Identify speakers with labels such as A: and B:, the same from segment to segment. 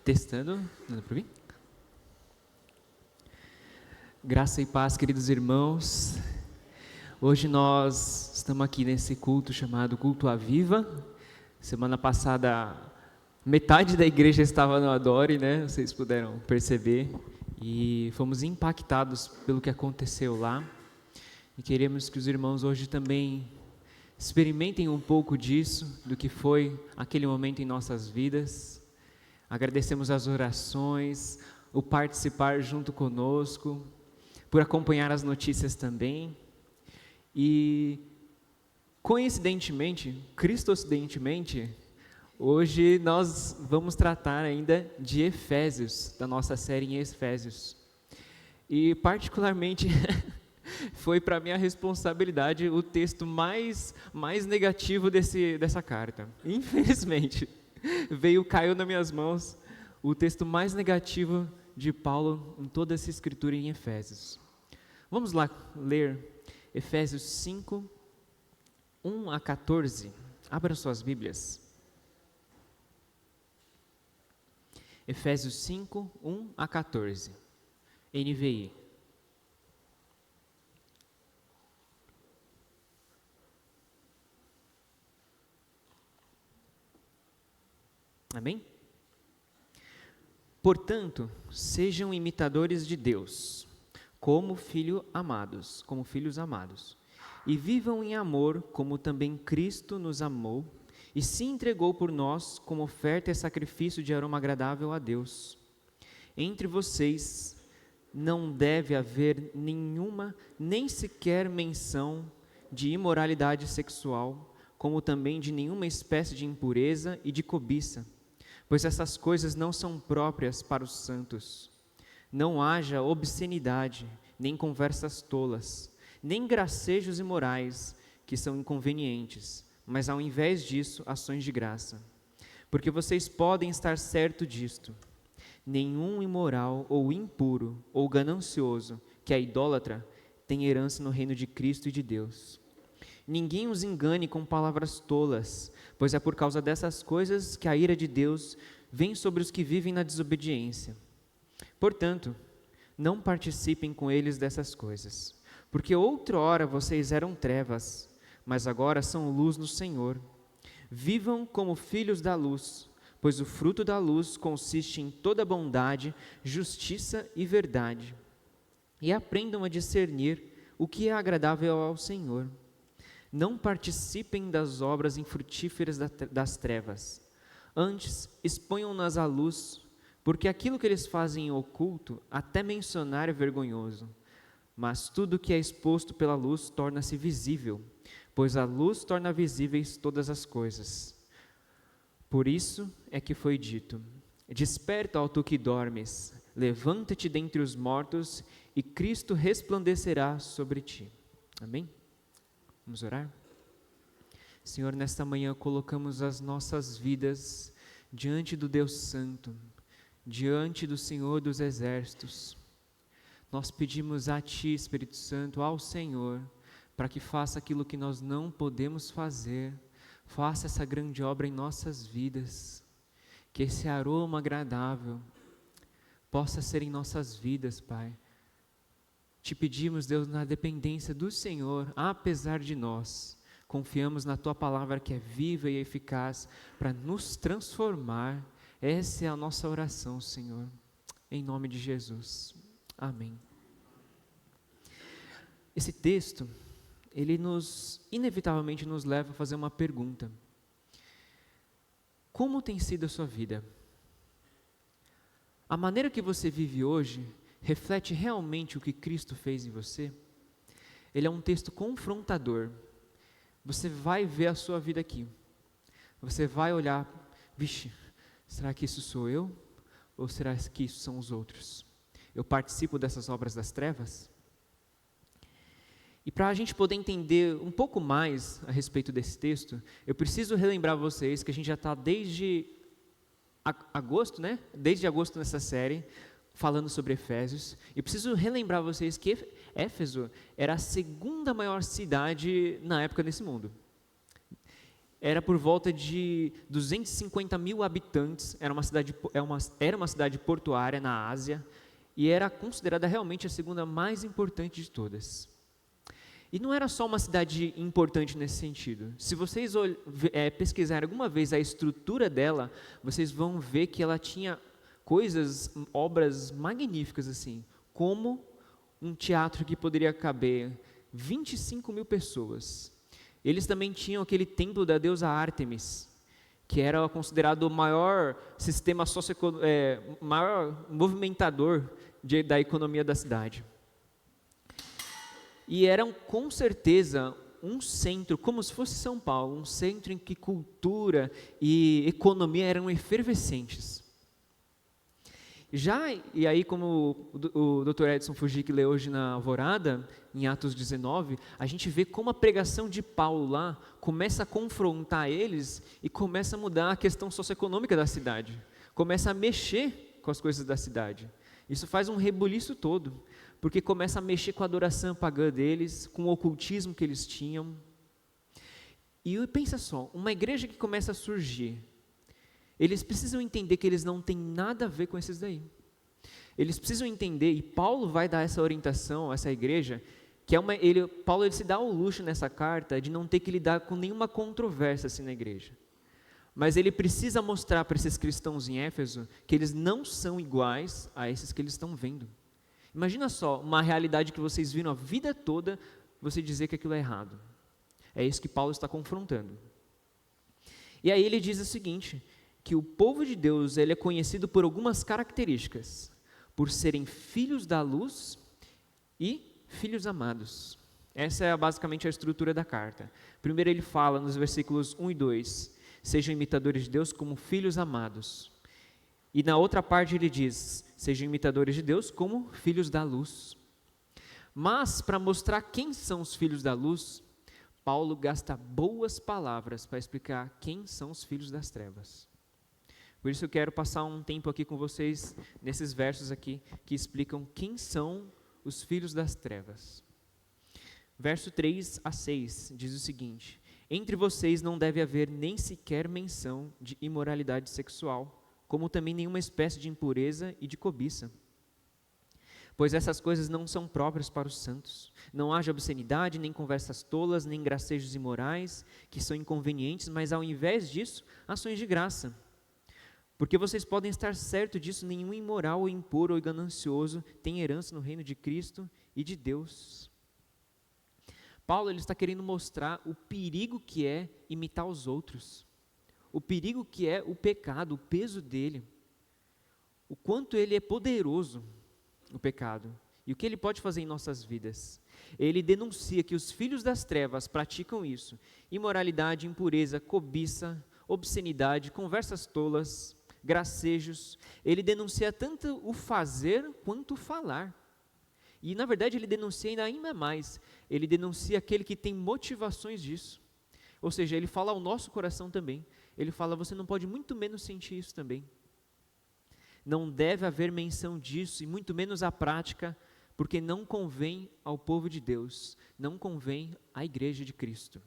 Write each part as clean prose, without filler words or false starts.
A: Testando, dando para mim? Graça e paz, queridos irmãos. Hoje nós estamos aqui nesse culto chamado Culto à Viva. Semana passada, metade da igreja estava no Adore, né? Vocês puderam perceber. E fomos impactados pelo que aconteceu lá. E queremos que os irmãos hoje também experimentem um pouco disso, do que foi aquele momento em nossas vidas. Agradecemos as orações, o participar junto conosco, por acompanhar as notícias também. E, coincidentemente, cristocidentemente, hoje nós vamos tratar ainda de Efésios, da nossa série em Efésios. E, particularmente, foi para mim a responsabilidade o texto mais negativo dessa carta. Infelizmente, caiu nas minhas mãos o texto mais negativo de Paulo em toda essa escritura em Efésios. Vamos lá ler Efésios 5, 1 a 14. Abram suas Bíblias. Efésios 5, 1 a 14. NVI. Amém? Portanto, sejam imitadores de Deus, como filhos amados, e vivam em amor, como também Cristo nos amou e se entregou por nós como oferta e sacrifício de aroma agradável a Deus. Entre vocês não deve haver nenhuma, nem sequer menção de imoralidade sexual, como também de nenhuma espécie de impureza e de cobiça, pois essas coisas não são próprias para os santos. Não haja obscenidade, nem conversas tolas, nem gracejos imorais, que são inconvenientes, mas ao invés disso, ações de graça. Porque vocês podem estar certos disto: nenhum imoral ou impuro ou ganancioso, que é idólatra, tem herança no reino de Cristo e de Deus. Ninguém os engane com palavras tolas, pois é por causa dessas coisas que a ira de Deus vem sobre os que vivem na desobediência. Portanto, não participem com eles dessas coisas, porque outrora vocês eram trevas, mas agora são luz no Senhor. Vivam como filhos da luz, pois o fruto da luz consiste em toda bondade, justiça e verdade. E aprendam a discernir o que é agradável ao Senhor. Não participem das obras infrutíferas das trevas. Antes, exponham-nas à luz, porque aquilo que eles fazem em oculto, até mencionar é vergonhoso. Mas tudo que é exposto pela luz torna-se visível, pois a luz torna visíveis todas as coisas. Por isso é que foi dito: desperta, ó tu que dormes, levanta-te dentre os mortos, e Cristo resplandecerá sobre ti. Amém? Vamos orar? Senhor, nesta manhã colocamos as nossas vidas diante do Deus Santo, diante do Senhor dos Exércitos. Nós pedimos a Ti, Espírito Santo, ao Senhor, para que faça aquilo que nós não podemos fazer, faça essa grande obra em nossas vidas, que esse aroma agradável possa ser em nossas vidas, Pai. Te pedimos, Deus, na dependência do Senhor, apesar de nós, confiamos na Tua palavra que é viva e eficaz para nos transformar. Essa é a nossa oração, Senhor, em nome de Jesus. Amém. Esse texto, ele inevitavelmente nos leva a fazer uma pergunta: como tem sido a sua vida? A maneira que você vive hoje reflete realmente o que Cristo fez em você? Ele é um texto confrontador. Você vai ver a sua vida aqui. Você vai olhar: vixe, será que isso sou eu? Ou será que isso são os outros? Eu participo dessas obras das trevas? E para a gente poder entender um pouco mais a respeito desse texto, eu preciso relembrar vocês que a gente já está desde agosto, né? Desde agosto nessa série, falando sobre Efésios. E preciso relembrar vocês que Éfeso era a segunda maior cidade na época nesse mundo. era por volta de 250 mil habitantes, era uma cidade portuária na Ásia, e era considerada realmente a segunda mais importante de todas. E não era só uma cidade importante nesse sentido. Se vocês pesquisarem alguma vez a estrutura dela, vocês vão ver que ela tinha obras magníficas, assim, como um teatro que poderia caber 25 mil pessoas. Eles também tinham aquele templo da deusa Ártemis, que era considerado o maior sistema maior movimentador da economia da cidade. E eram, com certeza, um centro, como se fosse São Paulo, um centro em que cultura e economia eram efervescentes. E aí, como o Dr. Edson Fujiki lê hoje na Alvorada, em Atos 19, a gente vê como a pregação de Paulo lá começa a confrontar eles e começa a mudar a questão socioeconômica da cidade, começa a mexer com as coisas da cidade. Isso faz um rebuliço todo, porque começa a mexer com a adoração pagã deles, com o ocultismo que eles tinham. E pensa só, uma igreja que começa a surgir, eles precisam entender que eles não têm nada a ver com esses daí. Eles precisam entender, e Paulo vai dar essa orientação a essa igreja, que Paulo se dá o luxo nessa carta de não ter que lidar com nenhuma controvérsia assim na igreja. Mas ele precisa mostrar para esses cristãos em Éfeso que eles não são iguais a esses que eles estão vendo. Imagina só, uma realidade que vocês viram a vida toda, você dizer que aquilo é errado. É isso que Paulo está confrontando. E aí ele diz o seguinte, que o povo de Deus ele é conhecido por algumas características, por serem filhos da luz e filhos amados. Essa é basicamente a estrutura da carta. Primeiro ele fala nos versículos 1 e 2, sejam imitadores de Deus como filhos amados. E na outra parte ele diz, sejam imitadores de Deus como filhos da luz. Mas, para mostrar quem são os filhos da luz, Paulo gasta boas palavras para explicar quem são os filhos das trevas. Por isso eu quero passar um tempo aqui com vocês, nesses versos aqui, que explicam quem são os filhos das trevas. Verso 3 a 6 diz o seguinte, entre vocês não deve haver nem sequer menção de imoralidade sexual, como também nenhuma espécie de impureza e de cobiça. Pois essas coisas não são próprias para os santos. Não haja obscenidade, nem conversas tolas, nem gracejos imorais, que são inconvenientes, mas ao invés disso, ações de graça. Porque vocês podem estar certos disso, nenhum imoral ou impuro ou ganancioso tem herança no reino de Cristo e de Deus. Paulo ele está querendo mostrar o perigo que é imitar os outros. O perigo que é o pecado, o peso dele, o quanto ele é poderoso, o pecado, e o que ele pode fazer em nossas vidas. Ele denuncia que os filhos das trevas praticam isso, imoralidade, impureza, cobiça, obscenidade, conversas tolas, gracejos. Ele denuncia tanto o fazer quanto o falar. E na verdade ele denuncia ainda mais, ele denuncia aquele que tem motivações disso. Ou seja, ele fala ao nosso coração também. Ele fala, você não pode muito menos sentir isso também. Não deve haver menção disso, e muito menos a prática, porque não convém ao povo de Deus, não convém à igreja de Cristo.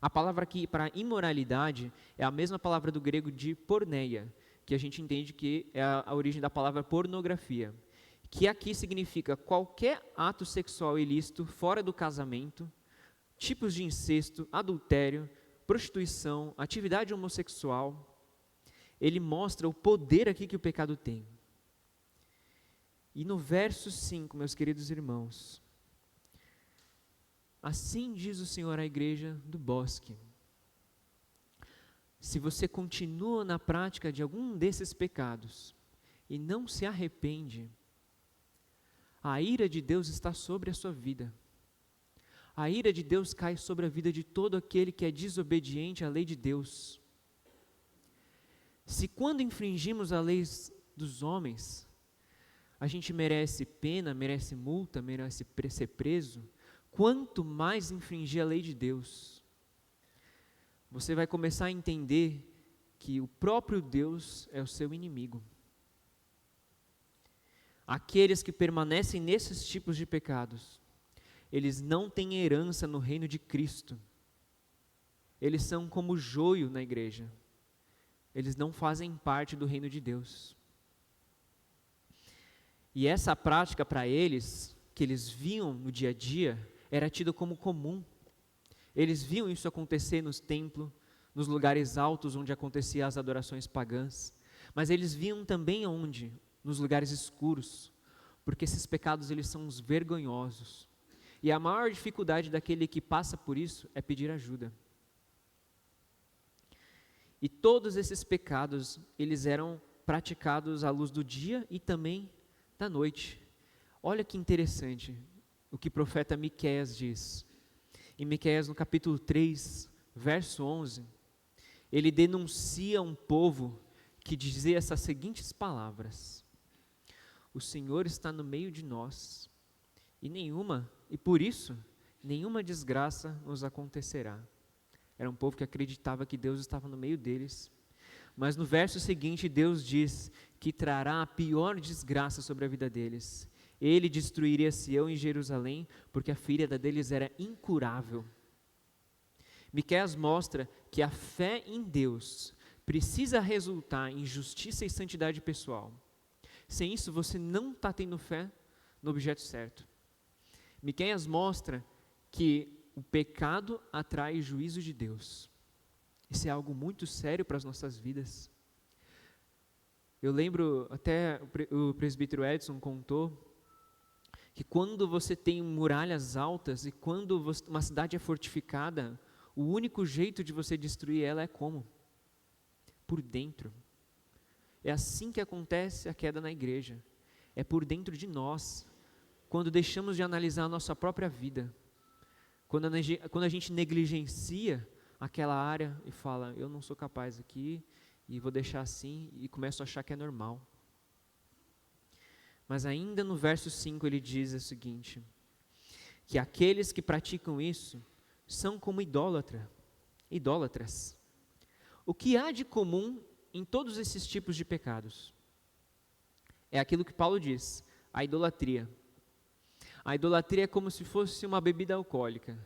A: A palavra aqui para imoralidade é a mesma palavra do grego de porneia, que a gente entende que é a origem da palavra pornografia, que aqui significa qualquer ato sexual ilícito fora do casamento, tipos de incesto, adultério, prostituição, atividade homossexual. Ele mostra o poder aqui que o pecado tem. E no verso 5, meus queridos irmãos, assim diz o Senhor à igreja do Bosque. Se você continua na prática de algum desses pecados e não se arrepende, a ira de Deus está sobre a sua vida. A ira de Deus cai sobre a vida de todo aquele que é desobediente à lei de Deus. Se quando infringimos a lei dos homens, a gente merece pena, merece multa, merece ser preso, quanto mais infringir a lei de Deus, você vai começar a entender que o próprio Deus é o seu inimigo. Aqueles que permanecem nesses tipos de pecados, eles não têm herança no reino de Cristo. eles são como joio na igreja. Eles não fazem parte do reino de Deus. E essa prática para eles, que eles viam no dia a dia, era tida como comum. Eles viam isso acontecer nos templos, nos lugares altos onde aconteciam as adorações pagãs. Mas eles viam também onde? Nos lugares escuros. Porque esses pecados eles são os vergonhosos. E a maior dificuldade daquele que passa por isso é pedir ajuda. E todos esses pecados, eles eram praticados à luz do dia e também da noite. Olha que interessante o que o profeta Miqueias diz. Em Miqueias, no capítulo 3, verso 11, ele denuncia um povo que dizia essas seguintes palavras: o Senhor está no meio de nós, e por isso, nenhuma desgraça nos acontecerá. Era um povo que acreditava que Deus estava no meio deles. Mas no verso seguinte, Deus diz que trará a pior desgraça sobre a vida deles. Ele destruiria Sião e Jerusalém, porque a ferida deles era incurável. Miqueias mostra que a fé em Deus precisa resultar em justiça e santidade pessoal. Sem isso, você não está tendo fé no objeto certo. Miqueias mostra que o pecado atrai juízo de Deus. Isso é algo muito sério para as nossas vidas. Eu lembro, até o presbítero Edson contou, que quando você tem muralhas altas e quando uma cidade é fortificada, o único jeito de você destruir ela é como? Por dentro. É assim que acontece a queda na igreja. É por dentro de nós. Quando deixamos de analisar a nossa própria vida. Quando a gente negligencia aquela área e fala, eu não sou capaz aqui, e vou deixar assim, e começo a achar que é normal. Mas ainda no verso 5 ele diz o seguinte, que aqueles que praticam isso são como idólatras. O que há de comum em todos esses tipos de pecados? É aquilo que Paulo diz, a idolatria. A idolatria é como se fosse uma bebida alcoólica.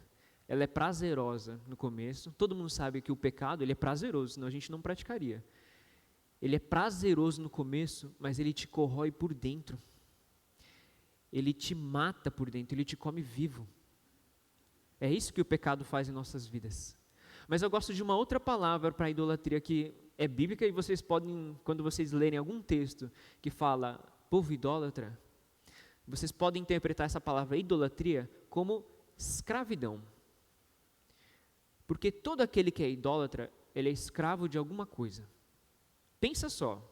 A: Ela é prazerosa no começo. Todo mundo sabe que o pecado ele é prazeroso, senão a gente não praticaria. Ele é prazeroso no começo, mas ele te corrói por dentro. Ele te mata por dentro, ele te come vivo. É isso que o pecado faz em nossas vidas. Mas eu gosto de uma outra palavra para a idolatria que é bíblica e vocês podem, quando vocês lerem algum texto que fala povo idólatra, vocês podem interpretar essa palavra idolatria como escravidão. Porque todo aquele que é idólatra, ele é escravo de alguma coisa. Pensa só,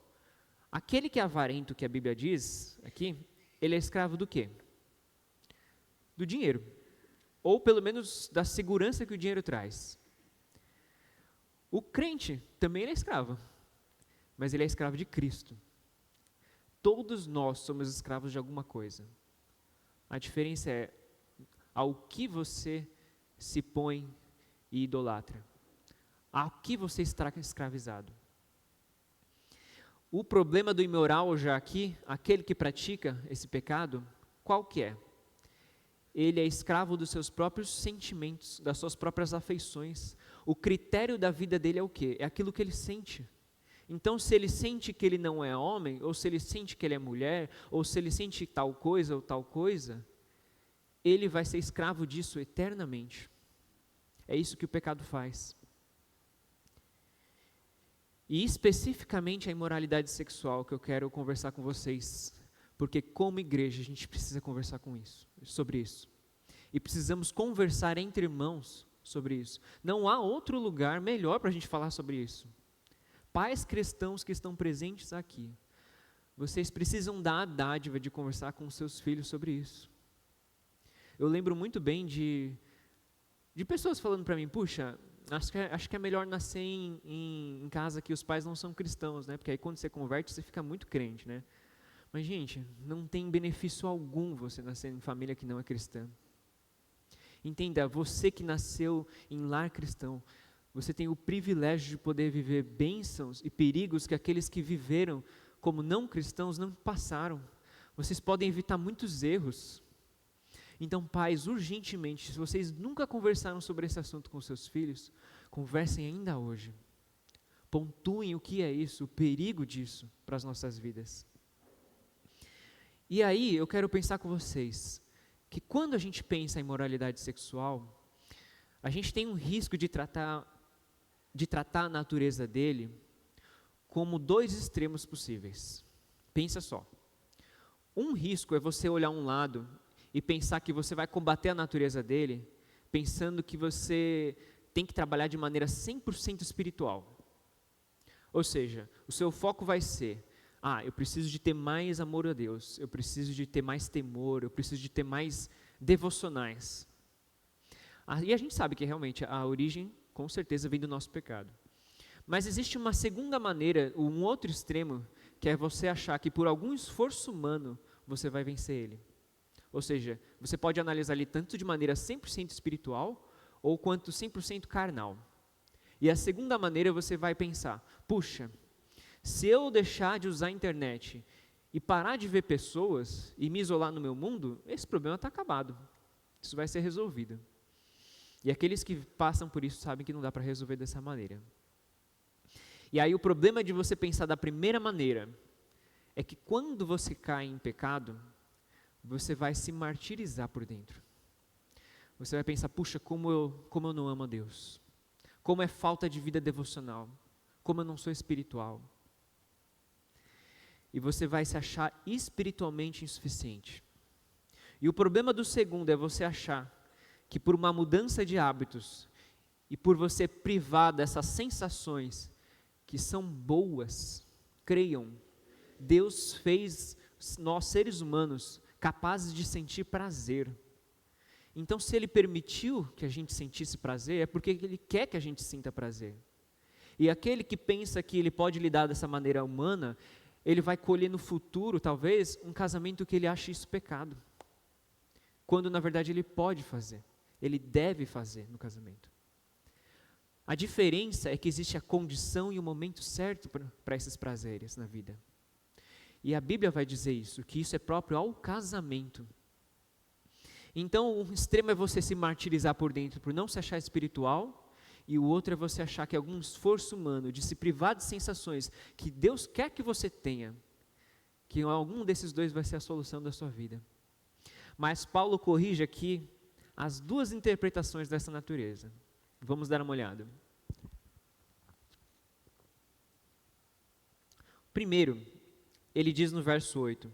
A: aquele que é avarento, que a Bíblia diz aqui, ele é escravo do quê? Do dinheiro. Ou pelo menos da segurança que o dinheiro traz. O crente também é escravo, mas ele é escravo de Cristo. Todos nós somos escravos de alguma coisa. A diferença é ao que você se põe e idolatra. Ao que você está escravizado. O problema do imoral já aqui, aquele que pratica esse pecado, qual que é? Ele é escravo dos seus próprios sentimentos, das suas próprias afeições. O critério da vida dele é o quê? É aquilo que ele sente. Então, se ele sente que ele não é homem, ou se ele sente que ele é mulher, ou se ele sente tal coisa ou tal coisa, ele vai ser escravo disso eternamente. É isso que o pecado faz. E especificamente a imoralidade sexual que eu quero conversar com vocês, porque como igreja a gente precisa conversar sobre isso. E precisamos conversar entre irmãos sobre isso. Não há outro lugar melhor para a gente falar sobre isso. Pais cristãos que estão presentes aqui, vocês precisam dar a dádiva de conversar com seus filhos sobre isso. Eu lembro muito bem de pessoas falando para mim, puxa, acho que é melhor nascer em casa que os pais não são cristãos, né? Porque aí quando você converte, você fica muito crente, né? Mas, gente, não tem benefício algum você nascer em família que não é cristã. Entenda, você que nasceu em lar cristão, você tem o privilégio de poder viver bênçãos e perigos que aqueles que viveram como não cristãos não passaram. Vocês podem evitar muitos erros. Então, pais, urgentemente, se vocês nunca conversaram sobre esse assunto com seus filhos, Conversem ainda hoje. Pontuem o que é isso, o perigo disso para as nossas vidas. E aí eu quero pensar com vocês que quando a gente pensa em moralidade sexual, a gente tem um risco de tratar a natureza dele como dois extremos possíveis. Pensa só. Um risco é você olhar um lado e pensar que você vai combater a natureza dele, pensando que você tem que trabalhar de maneira 100% espiritual. Ou seja, o seu foco vai ser, eu preciso de ter mais amor a Deus, eu preciso de ter mais temor, eu preciso de ter mais devocionais. E a gente sabe que realmente a origem, com certeza, vem do nosso pecado. Mas existe uma segunda maneira, um outro extremo, que é você achar que por algum esforço humano você vai vencer ele. Ou seja, você pode analisar ele tanto de maneira 100% espiritual ou quanto 100% carnal. E a segunda maneira você vai pensar, puxa, se eu deixar de usar a internet e parar de ver pessoas e me isolar no meu mundo, esse problema está acabado. Isso vai ser resolvido. E aqueles que passam por isso sabem que não dá para resolver dessa maneira. E aí o problema de você pensar da primeira maneira é que quando você cai em pecado, você vai se martirizar por dentro. Você vai pensar, puxa, como eu não amo a Deus. Como é falta de vida devocional. Como eu não sou espiritual. E você vai se achar espiritualmente insuficiente. E o problema do segundo é você achar que por uma mudança de hábitos e por você privar dessas sensações que são boas, creiam, Deus fez nós seres humanos capazes de sentir prazer. Então, se Ele permitiu que a gente sentisse prazer, é porque Ele quer que a gente sinta prazer. E aquele que pensa que ele pode lidar dessa maneira humana, ele vai colher no futuro, talvez, um casamento que ele acha isso pecado. Quando, na verdade, ele pode fazer. Ele deve fazer no casamento. A diferença é que existe a condição e o momento certo para esses prazeres na vida. E a Bíblia vai dizer isso, que isso é próprio ao casamento. Então, um extremo é você se martirizar por dentro por não se achar espiritual, e o outro é você achar que algum esforço humano de se privar de sensações que Deus quer que você tenha, que algum desses dois vai ser a solução da sua vida. Mas Paulo corrige aqui as duas interpretações dessa natureza. Vamos dar uma olhada. Primeiro, ele diz no verso 8: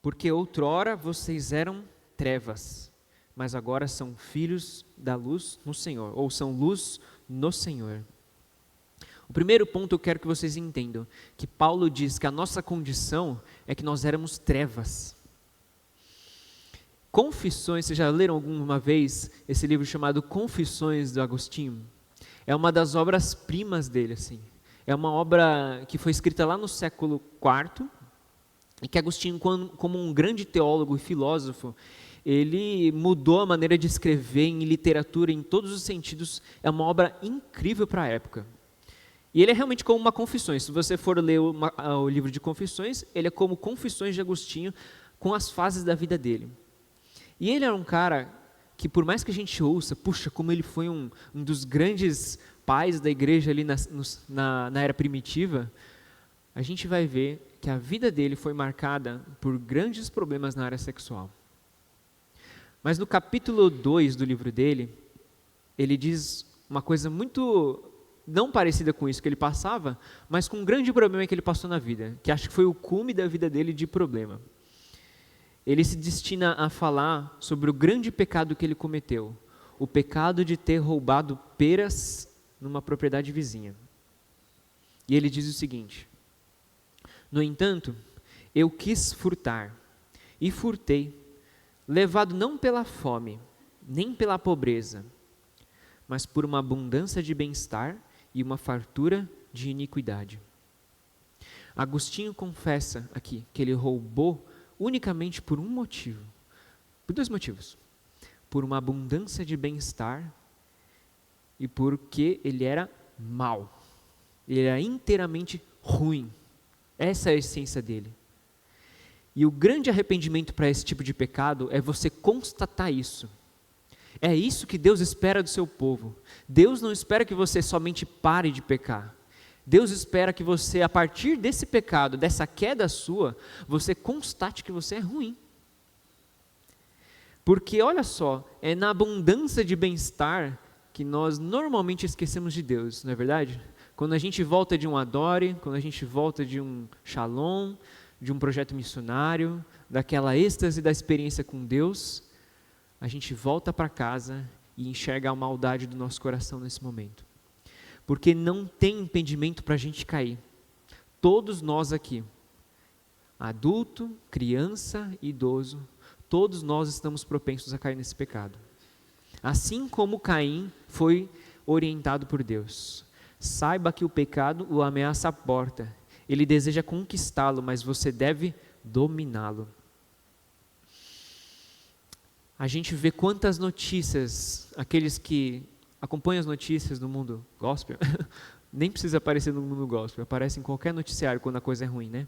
A: porque outrora vocês eram trevas, mas agora são filhos da luz no Senhor, ou são luz no Senhor. O primeiro ponto eu quero que vocês entendam, que Paulo diz que a nossa condição é que nós éramos trevas. Confissões, vocês já leram alguma vez esse livro chamado Confissões do Agostinho? É uma das obras-primas dele, assim. É uma obra que foi escrita lá no século IV, e que Agostinho, como um grande teólogo e filósofo, ele mudou a maneira de escrever em literatura em todos os sentidos. É uma obra incrível para a época. E ele é realmente como uma Confissões. Se você for ler o livro de Confissões, ele é como Confissões de Agostinho, com as fases da vida dele. E ele era um cara que, por mais que a gente ouça, puxa, como ele foi um dos grandes pais da igreja ali na era primitiva, a gente vai ver que a vida dele foi marcada por grandes problemas na área sexual. Mas no capítulo 2 do livro dele, ele diz uma coisa muito não parecida com isso que ele passava, mas com um grande problema que ele passou na vida, que acho que foi o cume da vida dele de problema. Ele se destina a falar sobre o grande pecado que ele cometeu, o pecado de ter roubado peras numa propriedade vizinha. E ele diz o seguinte: no entanto, eu quis furtar, e furtei, levado não pela fome, nem pela pobreza, mas por uma abundância de bem-estar e uma fartura de iniquidade. Agostinho confessa aqui que ele roubou unicamente por um motivo, por dois motivos: por uma abundância de bem-estar e porque ele era mau, ele era inteiramente ruim. Essa é a essência dele. E o grande arrependimento para esse tipo de pecado é você constatar isso. É isso que Deus espera do seu povo. Deus não espera que você somente pare de pecar. Deus espera que você, a partir desse pecado, dessa queda sua, você constate que você é ruim. Porque, olha só, é na abundância de bem-estar que nós normalmente esquecemos de Deus, não é verdade? Quando a gente volta de um adore, quando a gente volta de um shalom, de um projeto missionário, daquela êxtase da experiência com Deus, a gente volta para casa e enxerga a maldade do nosso coração nesse momento. Porque não tem impedimento para a gente cair. Todos nós aqui, adulto, criança, idoso, todos nós estamos propensos a cair nesse pecado. Assim como Caim foi orientado por Deus. Saiba que o pecado o ameaça à porta. Ele deseja conquistá-lo, mas você deve dominá-lo. A gente vê quantas notícias, aqueles que acompanham as notícias do mundo gospel, nem precisa aparecer no mundo gospel, aparece em qualquer noticiário quando a coisa é ruim, né?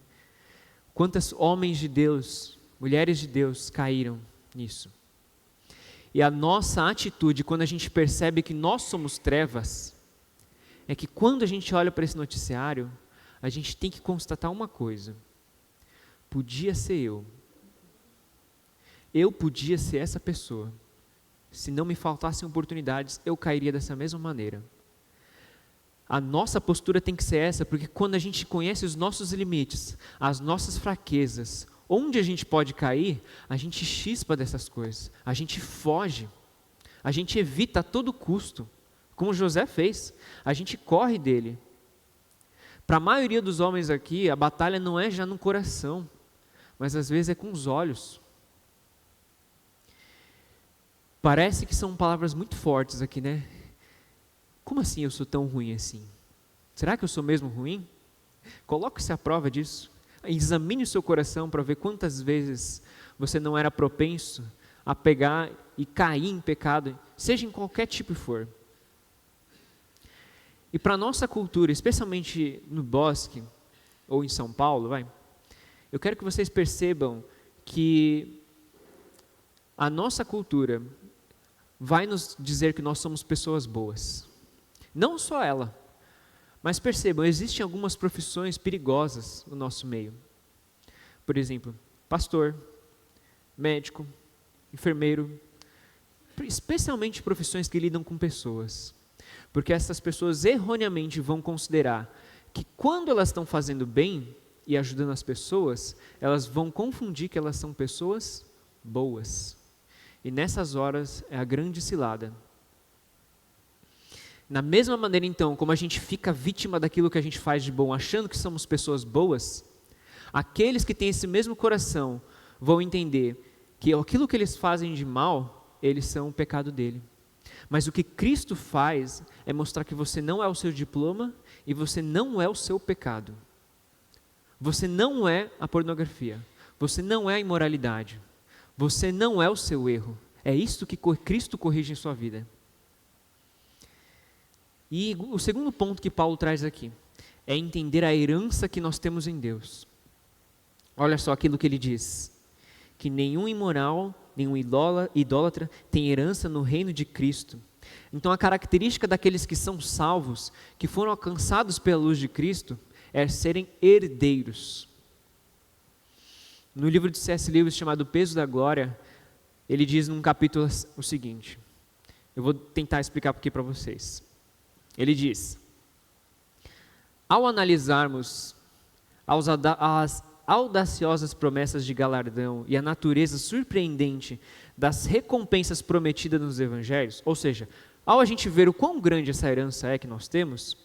A: Quantos homens de Deus, mulheres de Deus caíram nisso. E a nossa atitude, quando a gente percebe que nós somos trevas, é que quando a gente olha para esse noticiário, a gente tem que constatar uma coisa: podia ser eu. Eu podia ser essa pessoa. Se não me faltassem oportunidades, eu cairia dessa mesma maneira. A nossa postura tem que ser essa, porque quando a gente conhece os nossos limites, as nossas fraquezas, onde a gente pode cair, a gente chispa dessas coisas, a gente foge, a gente evita a todo custo, como José fez, a gente corre dele. Para a maioria dos homens aqui, a batalha não é já no coração, mas às vezes é com os olhos. Parece que são palavras muito fortes aqui, né? Como assim eu sou tão ruim assim? Será que eu sou mesmo ruim? Coloque-se à prova disso. Examine o seu coração para ver quantas vezes você não era propenso a pegar e cair em pecado, seja em qualquer tipo for. E para a nossa cultura, especialmente no Bosque ou em São Paulo, eu quero que vocês percebam que a nossa cultura vai nos dizer que nós somos pessoas boas. Não só ela, mas percebam, existem algumas profissões perigosas no nosso meio. Por exemplo, pastor, médico, enfermeiro, especialmente profissões que lidam com pessoas. Porque essas pessoas erroneamente vão considerar que quando elas estão fazendo bem e ajudando as pessoas, elas vão confundir que elas são pessoas boas. E nessas horas é a grande cilada. Na mesma maneira, então, como a gente fica vítima daquilo que a gente faz de bom, achando que somos pessoas boas, aqueles que têm esse mesmo coração vão entender que aquilo que eles fazem de mal, eles são o pecado dele. Mas o que Cristo faz é mostrar que você não é o seu diploma e você não é o seu pecado. Você não é a pornografia. Você não é a imoralidade. Você não é o seu erro. É isso que Cristo corrige em sua vida. E o segundo ponto que Paulo traz aqui é entender a herança que nós temos em Deus. Olha só aquilo que ele diz: que nenhum imoral, nenhum idólatra tem herança no reino de Cristo. Então a característica daqueles que são salvos, que foram alcançados pela luz de Cristo, é serem herdeiros. No livro de C.S. Lewis chamado O Peso da Glória, ele diz num capítulo o seguinte, eu vou tentar explicar aqui para vocês. Ele diz: ao analisarmos as audaciosas promessas de galardão e a natureza surpreendente das recompensas prometidas nos evangelhos, ou seja, ao a gente ver o quão grande essa herança é que nós temos,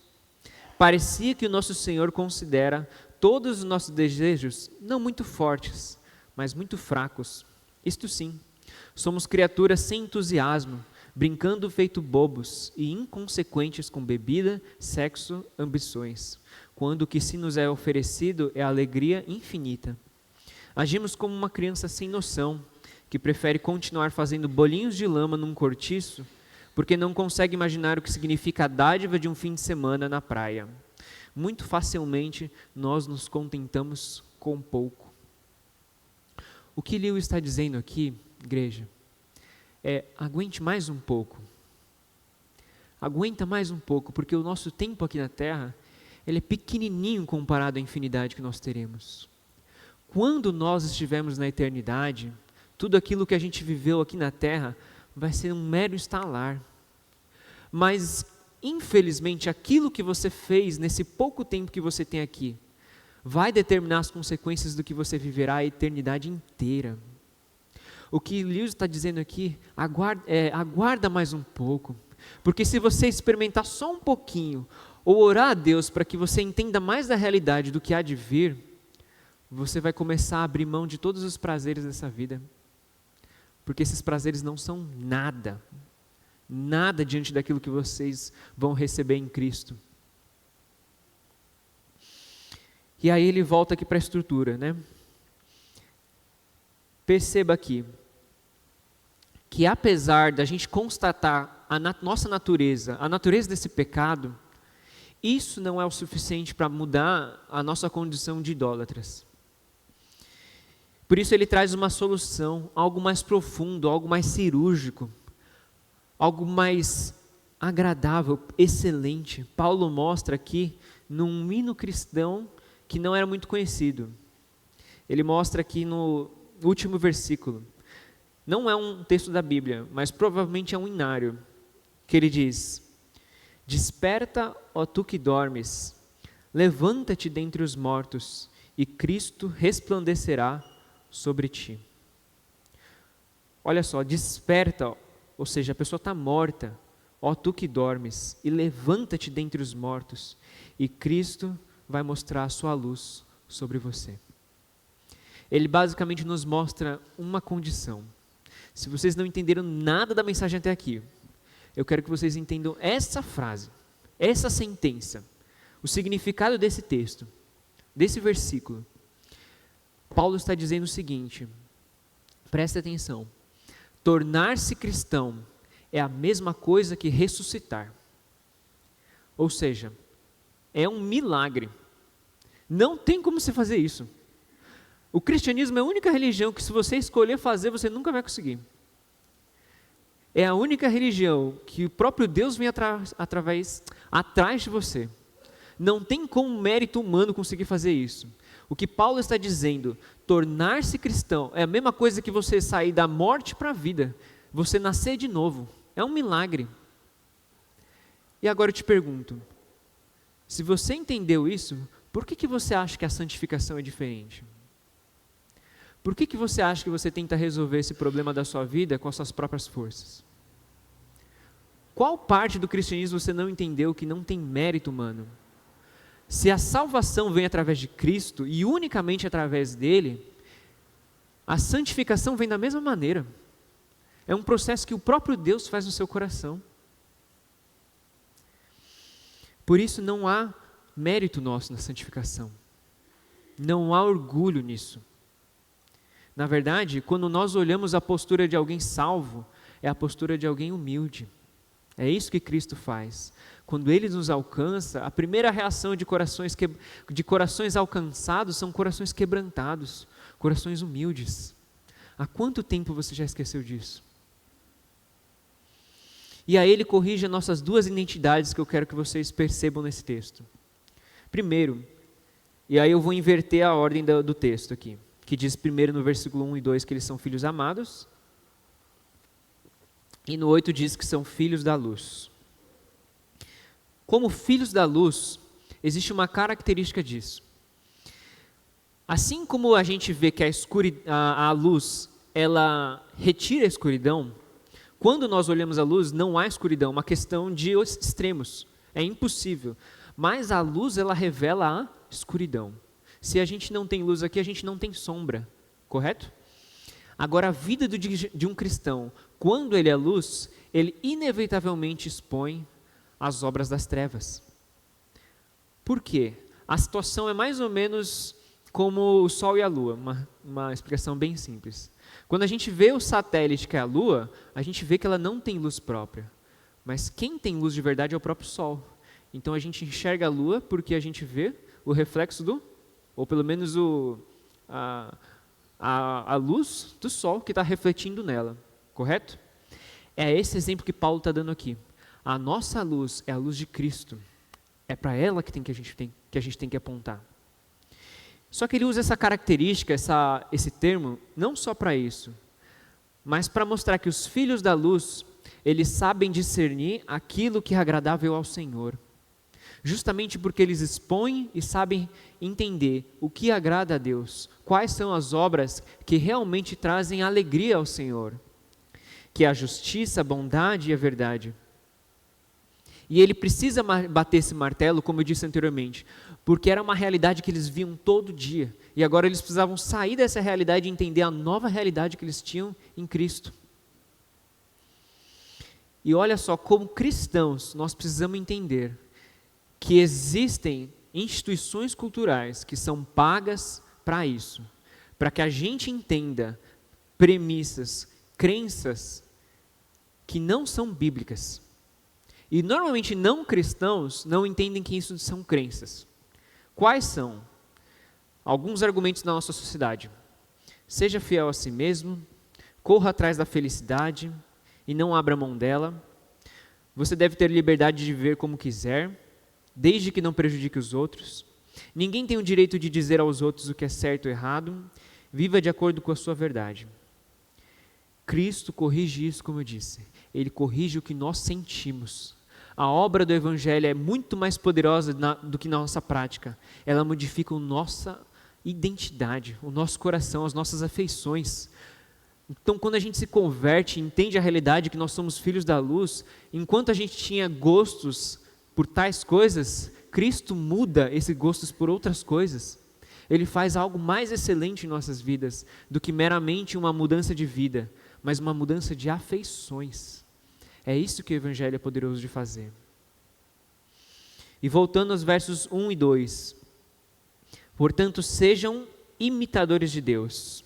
A: parecia que o nosso Senhor considera todos os nossos desejos não muito fortes, mas muito fracos. Isto sim, somos criaturas sem entusiasmo, brincando feito bobos e inconsequentes com bebida, sexo, ambições, quando o que se nos é oferecido é alegria infinita. Agimos como uma criança sem noção, que prefere continuar fazendo bolinhos de lama num cortiço, porque não consegue imaginar o que significa a dádiva de um fim de semana na praia. Muito facilmente nós nos contentamos com pouco. O que Lewis está dizendo aqui, igreja, aguente mais um pouco. Aguenta mais um pouco, porque o nosso tempo aqui na Terra, ele é pequenininho comparado à infinidade que nós teremos. Quando nós estivermos na eternidade, tudo aquilo que a gente viveu aqui na Terra vai ser um mero estalar. Mas, infelizmente, aquilo que você fez nesse pouco tempo que você tem aqui, vai determinar as consequências do que você viverá a eternidade inteira. O que Lewis está dizendo aqui, aguarda mais um pouco, porque se você experimentar só um pouquinho, ou orar a Deus para que você entenda mais da realidade do que há de vir, você vai começar a abrir mão de todos os prazeres dessa vida, porque esses prazeres não são nada diante daquilo que vocês vão receber em Cristo. E aí ele volta aqui para a estrutura, né? Perceba aqui, que apesar da gente constatar a nossa natureza, a natureza desse pecado, isso não é o suficiente para mudar a nossa condição de idólatras. Por isso ele traz uma solução, algo mais profundo, algo mais cirúrgico, algo mais agradável, excelente. Paulo mostra aqui num hino cristão que não era muito conhecido. Ele mostra aqui no último versículo. Não é um texto da Bíblia, mas provavelmente é um hinário, que ele diz: Desperta, ó tu que dormes, levanta-te dentre os mortos, e Cristo resplandecerá sobre ti. Olha só, desperta, ou seja, a pessoa está morta, ó tu que dormes, e levanta-te dentre os mortos, e Cristo vai mostrar a sua luz sobre você. Ele basicamente nos mostra uma condição. Se vocês não entenderam nada da mensagem até aqui, eu quero que vocês entendam essa frase, essa sentença, o significado desse texto, desse versículo. Paulo está dizendo o seguinte, presta atenção: tornar-se cristão é a mesma coisa que ressuscitar. Ou seja, é um milagre. Não tem como você fazer isso. O cristianismo é a única religião que, se você escolher fazer, você nunca vai conseguir. É a única religião que o próprio Deus vem atrás de você. Não tem como mérito humano conseguir fazer isso. O que Paulo está dizendo, tornar-se cristão, é a mesma coisa que você sair da morte para a vida, você nascer de novo. É um milagre. E agora eu te pergunto, se você entendeu isso, por que você acha que a santificação é diferente? Por que você acha que você tenta resolver esse problema da sua vida com as suas próprias forças? Qual parte do cristianismo você não entendeu que não tem mérito humano? Se a salvação vem através de Cristo e unicamente através dele, a santificação vem da mesma maneira. É um processo que o próprio Deus faz no seu coração. Por isso não há mérito nosso na santificação. Não há orgulho nisso. Na verdade, quando nós olhamos a postura de alguém salvo, é a postura de alguém humilde. É isso que Cristo faz. Quando Ele nos alcança, a primeira reação de corações alcançados são corações quebrantados, corações humildes. Há quanto tempo você já esqueceu disso? E aí Ele corrige as nossas duas identidades que eu quero que vocês percebam nesse texto. Primeiro, e aí eu vou inverter a ordem do texto aqui, que diz primeiro no versículo 1 e 2 que eles são filhos amados, e no 8 diz que são filhos da luz. Como filhos da luz, existe uma característica disso. Assim como a gente vê que a luz, ela retira a escuridão, quando nós olhamos a luz, não há escuridão, é uma questão de extremos, é impossível. Mas a luz, ela revela a escuridão. Se a gente não tem luz aqui, a gente não tem sombra, correto? Agora, a vida de um cristão, quando ele é luz, ele inevitavelmente expõe as obras das trevas. Por quê? A situação é mais ou menos como o Sol e a Lua, uma explicação bem simples. Quando a gente vê o satélite, que é a Lua, a gente vê que ela não tem luz própria. Mas quem tem luz de verdade é o próprio Sol. Então a gente enxerga a Lua porque a gente vê o reflexo ou pelo menos a luz do Sol que está refletindo nela, correto? É esse exemplo que Paulo está dando aqui. A nossa luz é a luz de Cristo. É para ela que a gente tem que apontar. Só que ele usa essa característica, esse termo, não só para isso, mas para mostrar que os filhos da luz, eles sabem discernir aquilo que é agradável ao Senhor. Justamente porque eles expõem e sabem entender o que agrada a Deus, quais são as obras que realmente trazem alegria ao Senhor, que é a justiça, a bondade e a verdade. E ele precisa bater esse martelo, como eu disse anteriormente, porque era uma realidade que eles viam todo dia, e agora eles precisavam sair dessa realidade e entender a nova realidade que eles tinham em Cristo. E olha só, como cristãos, nós precisamos entender que existem instituições culturais que são pagas para isso, para que a gente entenda premissas, crenças que não são bíblicas. E normalmente não cristãos não entendem que isso são crenças. Quais são? Alguns argumentos da nossa sociedade. Seja fiel a si mesmo, corra atrás da felicidade e não abra mão dela. Você deve ter liberdade de viver como quiser, desde que não prejudique os outros. Ninguém tem o direito de dizer aos outros o que é certo ou errado. Viva de acordo com a sua verdade. Cristo corrige isso, como eu disse. Ele corrige o que nós sentimos. A obra do Evangelho é muito mais poderosa do que nossa prática. Ela modifica a nossa identidade, o nosso coração, as nossas afeições. Então, quando a gente se converte e entende a realidade que nós somos filhos da luz, enquanto a gente tinha gostos por tais coisas, Cristo muda esses gostos por outras coisas. Ele faz algo mais excelente em nossas vidas do que meramente uma mudança de vida, mas uma mudança de afeições. É isso que o Evangelho é poderoso de fazer. E voltando aos versos 1 e 2. Portanto, sejam imitadores de Deus.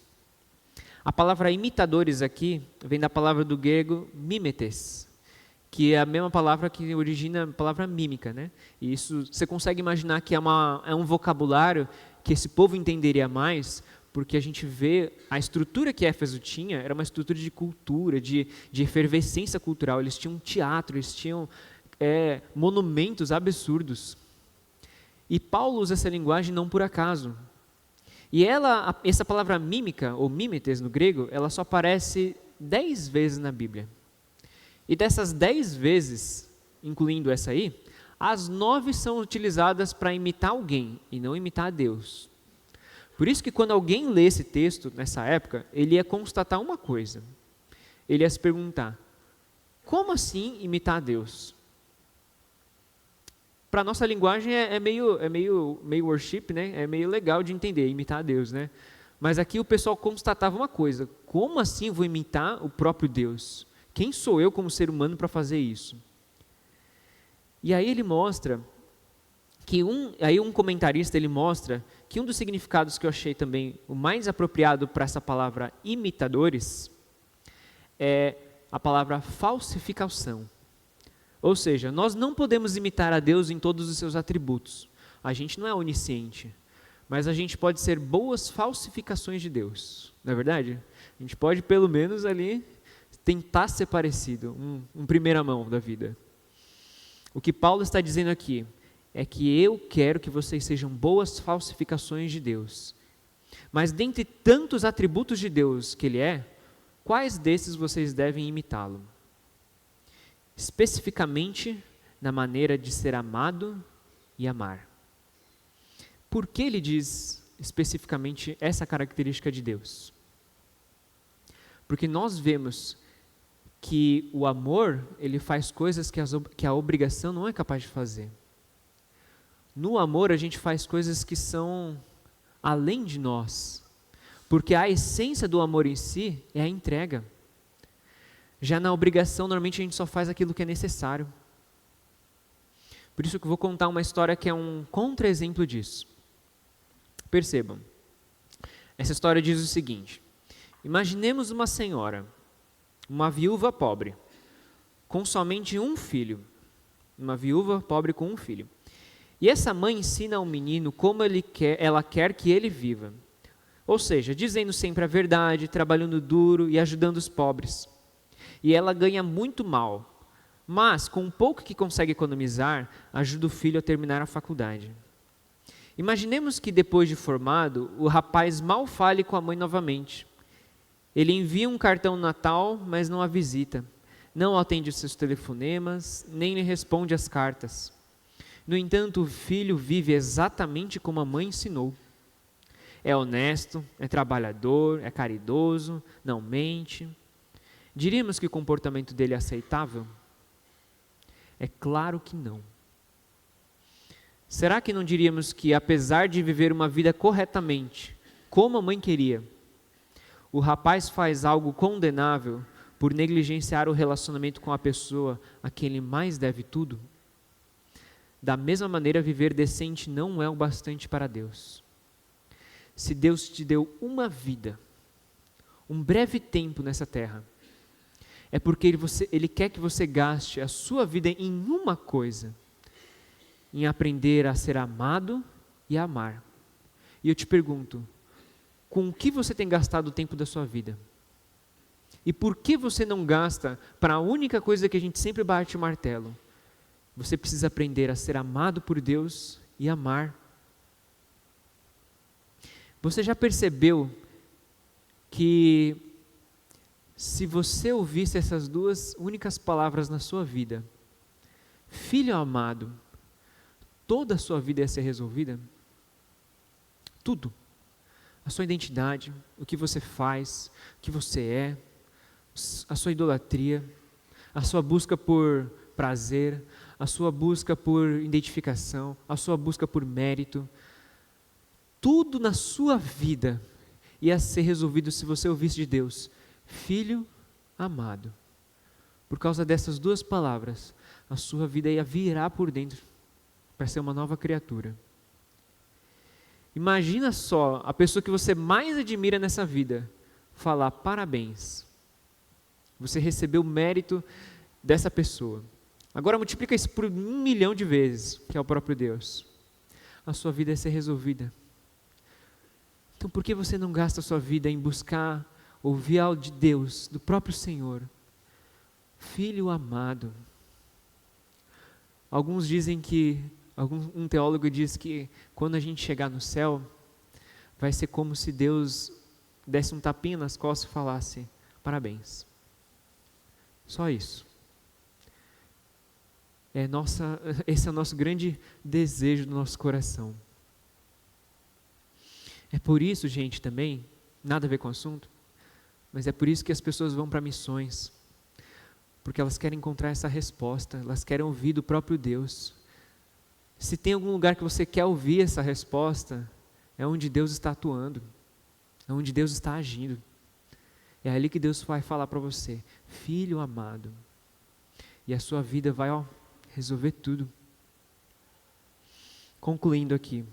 A: A palavra imitadores aqui vem da palavra do grego mimetes, que é a mesma palavra que origina a palavra mímica, né? E isso você consegue imaginar que é um vocabulário que esse povo entenderia mais, porque a gente vê a estrutura que Éfeso tinha, era uma estrutura de cultura, de efervescência cultural. Eles tinham teatro, eles tinham monumentos absurdos. E Paulo usa essa linguagem não por acaso. E essa palavra mímica, ou mimetes no grego, ela só aparece 10 vezes na Bíblia. E dessas 10 vezes, incluindo essa aí, as 9 são utilizadas para imitar alguém e não imitar a Deus. Por isso que quando alguém lê esse texto, nessa época, ele ia constatar uma coisa. Ele ia se perguntar, como assim imitar a Deus? Para a nossa linguagem é meio worship, né? É meio legal de entender, imitar a Deus, né? Mas aqui o pessoal constatava uma coisa, como assim eu vou imitar o próprio Deus? Quem sou eu como ser humano para fazer isso? E aí ele mostra que um comentarista ele mostra que um dos significados que eu achei também o mais apropriado para essa palavra imitadores é a palavra falsificação. Ou seja, nós não podemos imitar a Deus em todos os seus atributos. A gente não é onisciente, mas a gente pode ser boas falsificações de Deus, não é verdade? A gente pode pelo menos ali tentar ser parecido, um primeira mão da vida. O que Paulo está dizendo aqui é que eu quero que vocês sejam boas falsificações de Deus. Mas dentre tantos atributos de Deus que Ele é, quais desses vocês devem imitá-lo? Especificamente na maneira de ser amado e amar. Por que ele diz especificamente essa característica de Deus? Porque nós vemos que o amor, ele faz coisas que a obrigação não é capaz de fazer. No amor, a gente faz coisas que são além de nós, porque a essência do amor em si é a entrega. Já na obrigação, normalmente a gente só faz aquilo que é necessário. Por isso que eu vou contar uma história que é um contra-exemplo disso. Percebam, essa história diz o seguinte: imaginemos uma senhora, uma viúva pobre, com somente um filho, uma viúva pobre com um filho. E essa mãe ensina ao menino como ela quer que ele viva. Ou seja, dizendo sempre a verdade, trabalhando duro e ajudando os pobres. e ela ganha muito mal, mas com o pouco que consegue economizar, ajuda o filho a terminar a faculdade. Imaginemos que depois de formado, o rapaz mal fale com a mãe novamente. Ele envia um cartão no Natal, mas não a visita. Não atende os seus telefonemas, nem lhe responde às cartas. No entanto, o filho vive exatamente como a mãe ensinou. É honesto, é trabalhador, é caridoso, não mente. Diríamos que o comportamento dele é aceitável? É claro que não. Será que não diríamos que, apesar de viver uma vida corretamente, como a mãe queria, o rapaz faz algo condenável por negligenciar o relacionamento com a pessoa a quem ele mais deve tudo? Da mesma maneira, viver decente não é o bastante para Deus. Se Deus te deu uma vida, um breve tempo nessa terra, é porque Ele quer que você gaste a sua vida em uma coisa, em aprender a ser amado e a amar. E eu te pergunto, com o que você tem gastado o tempo da sua vida? E por que você não gasta para a única coisa que a gente sempre bate o martelo? Você precisa aprender a ser amado por Deus e amar. Você já percebeu que se você ouvisse essas duas únicas palavras na sua vida, filho amado, toda a sua vida ia ser resolvida? Tudo. A sua identidade, o que você faz, o que você é, a sua idolatria, a sua busca por prazer, a sua busca por identificação, a sua busca por mérito. Tudo na sua vida ia ser resolvido se você ouvisse de Deus, filho amado. Por causa dessas duas palavras, a sua vida ia virar por dentro para ser uma nova criatura. Imagina só a pessoa que você mais admira nessa vida falar parabéns. Você recebeu o mérito dessa pessoa. Agora multiplica isso por 1 milhão de vezes, que é o próprio Deus. A sua vida ia ser resolvida. Então por que você não gasta a sua vida em buscar ouvir algo de Deus, do próprio Senhor? Filho amado. Alguns dizem que, um teólogo diz que quando a gente chegar no céu, vai ser como se Deus desse um tapinha nas costas e falasse, parabéns. Só isso. Esse é o nosso grande desejo do nosso coração. É por isso, gente, também, nada a ver com o assunto, mas é por isso que as pessoas vão para missões, porque elas querem encontrar essa resposta, elas querem ouvir do próprio Deus. Se tem algum lugar que você quer ouvir essa resposta, é onde Deus está atuando, é onde Deus está agindo. É ali que Deus vai falar para você, filho amado, e a sua vida vai resolver tudo. Concluindo aqui,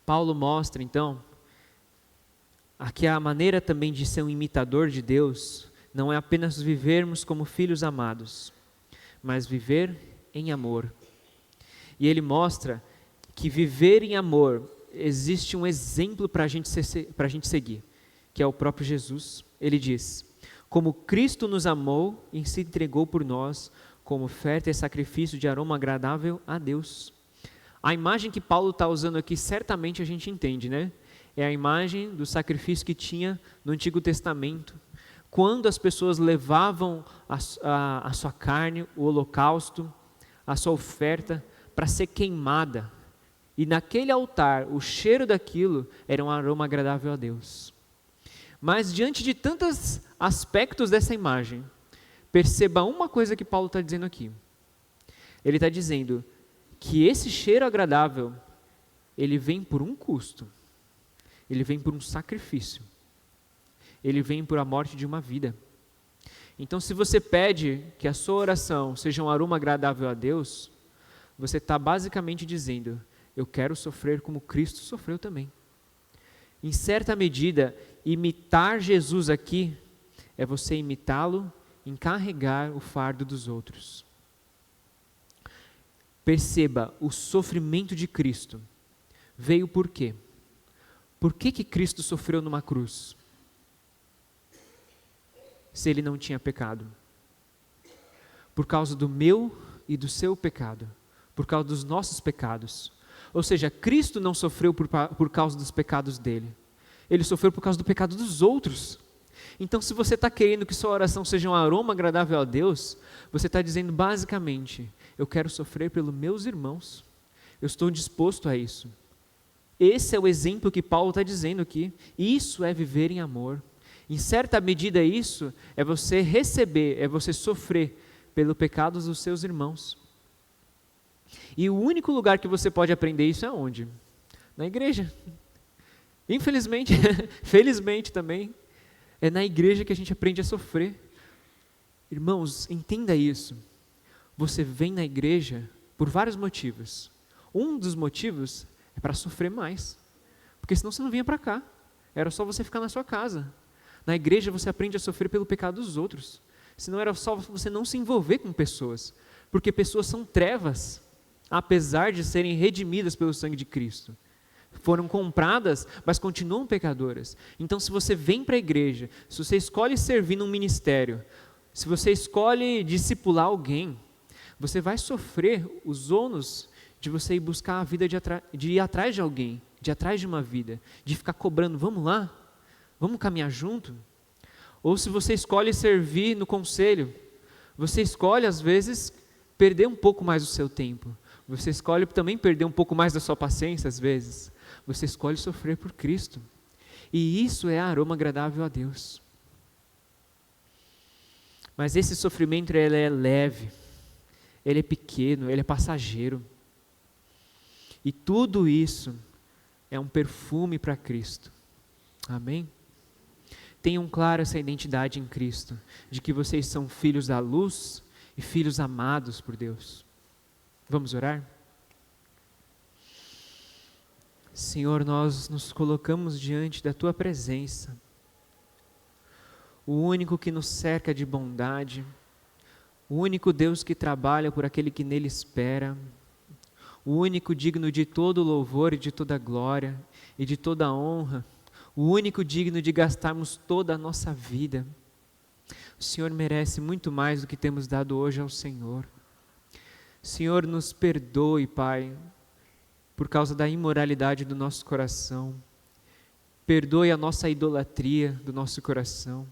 A: Paulo mostra então, aqui a maneira também de ser um imitador de Deus, não é apenas vivermos como filhos amados, mas viver em amor. E ele mostra que viver em amor, existe um exemplo para a gente seguir, que é o próprio Jesus. Ele diz, como Cristo nos amou e se entregou por nós, como oferta e sacrifício de aroma agradável a Deus. A imagem que Paulo está usando aqui, certamente a gente entende, né? É a imagem do sacrifício que tinha no Antigo Testamento. Quando as pessoas levavam a sua carne, o holocausto, a sua oferta, para ser queimada. E naquele altar, o cheiro daquilo era um aroma agradável a Deus. Mas diante de tantos aspectos dessa imagem, perceba uma coisa que Paulo está dizendo aqui. Ele está dizendo que esse cheiro agradável, ele vem por um custo. Ele vem por um sacrifício. Ele vem por a morte de uma vida. Então, se você pede que a sua oração seja um aroma agradável a Deus, você está basicamente dizendo, eu quero sofrer como Cristo sofreu também. Em certa medida, imitar Jesus aqui é você imitá-lo em carregar o fardo dos outros. Perceba, o sofrimento de Cristo veio por quê? Por que Cristo sofreu numa cruz? se ele não tinha pecado? Por causa do meu e do seu pecado, por causa dos nossos pecados. Ou seja, Cristo não sofreu por causa dos pecados dele, ele sofreu por causa do pecado dos outros. Então, se você está querendo que sua oração seja um aroma agradável a Deus, você está dizendo basicamente: eu quero sofrer pelos meus irmãos, eu estou disposto a isso. Esse é o exemplo que Paulo está dizendo aqui. Isso é viver em amor. Em certa medida, isso é você receber, é você sofrer pelo pecado dos seus irmãos. E o único lugar que você pode aprender isso é onde? Na igreja. Infelizmente, felizmente também, é na igreja que a gente aprende a sofrer. Irmãos, entenda isso. Você vem na igreja por vários motivos. Um dos motivos é para sofrer mais, porque senão você não vinha para cá, era só você ficar na sua casa. Na igreja você aprende a sofrer pelo pecado dos outros, senão era só você não se envolver com pessoas, porque pessoas são trevas, apesar de serem redimidas pelo sangue de Cristo. Foram compradas, mas continuam pecadoras. Então, se você vem para a igreja, se você escolhe servir num ministério, se você escolhe discipular alguém, você vai sofrer os ônus de você ir buscar a vida, de ir atrás de alguém, de ir atrás de uma vida, de ficar cobrando: vamos lá, vamos caminhar junto. Ou se você escolhe servir no conselho, você escolhe às vezes perder um pouco mais do seu tempo, você escolhe também perder um pouco mais da sua paciência às vezes, você escolhe sofrer por Cristo, e isso é aroma agradável a Deus. Mas esse sofrimento ele é leve, ele é pequeno, ele é passageiro. E tudo isso é um perfume para Cristo. Amém? Tenham claro essa identidade em Cristo, de que vocês são filhos da luz e filhos amados por Deus. Vamos orar? Senhor, nós nos colocamos diante da Tua presença, o único que nos cerca de bondade, o único Deus que trabalha por aquele que nele espera, o único digno de todo louvor e de toda glória e de toda honra, o único digno de gastarmos toda a nossa vida. O Senhor merece muito mais do que temos dado hoje ao Senhor. Senhor, nos perdoe, Pai, por causa da imoralidade do nosso coração. Perdoe a nossa idolatria do nosso coração.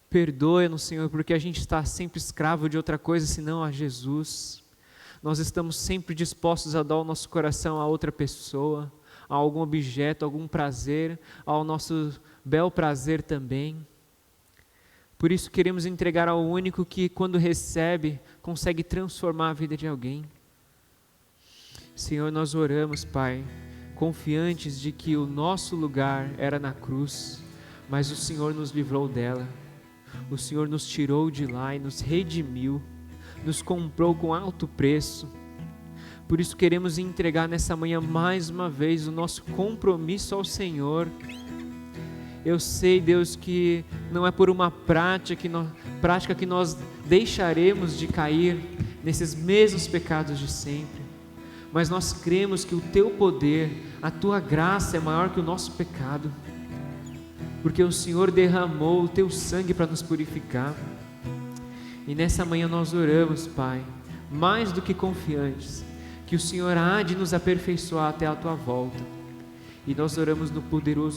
A: Perdoe-nos, Senhor, porque a gente está sempre escravo de outra coisa senão a Jesus. Nós estamos sempre dispostos a dar o nosso coração a outra pessoa, a algum objeto, a algum prazer, ao nosso bel prazer também. Por isso queremos entregar ao único que, quando recebe, consegue transformar a vida de alguém. Senhor, nós oramos, Pai, confiantes de que o nosso lugar era na cruz, mas o Senhor nos livrou dela. O Senhor nos tirou de lá e nos redimiu, nos comprou com alto preço. Por isso queremos entregar nessa manhã mais uma vez o nosso compromisso ao Senhor. Eu sei, Deus, que não é por uma prática que nós deixaremos de cair nesses mesmos pecados de sempre, mas nós cremos que o Teu poder, a Tua graça é maior que o nosso pecado, porque o Senhor derramou o Teu sangue para nos purificar. E nessa manhã nós oramos, Pai, mais do que confiantes, que o Senhor há de nos aperfeiçoar até a Tua volta. E nós oramos no poderoso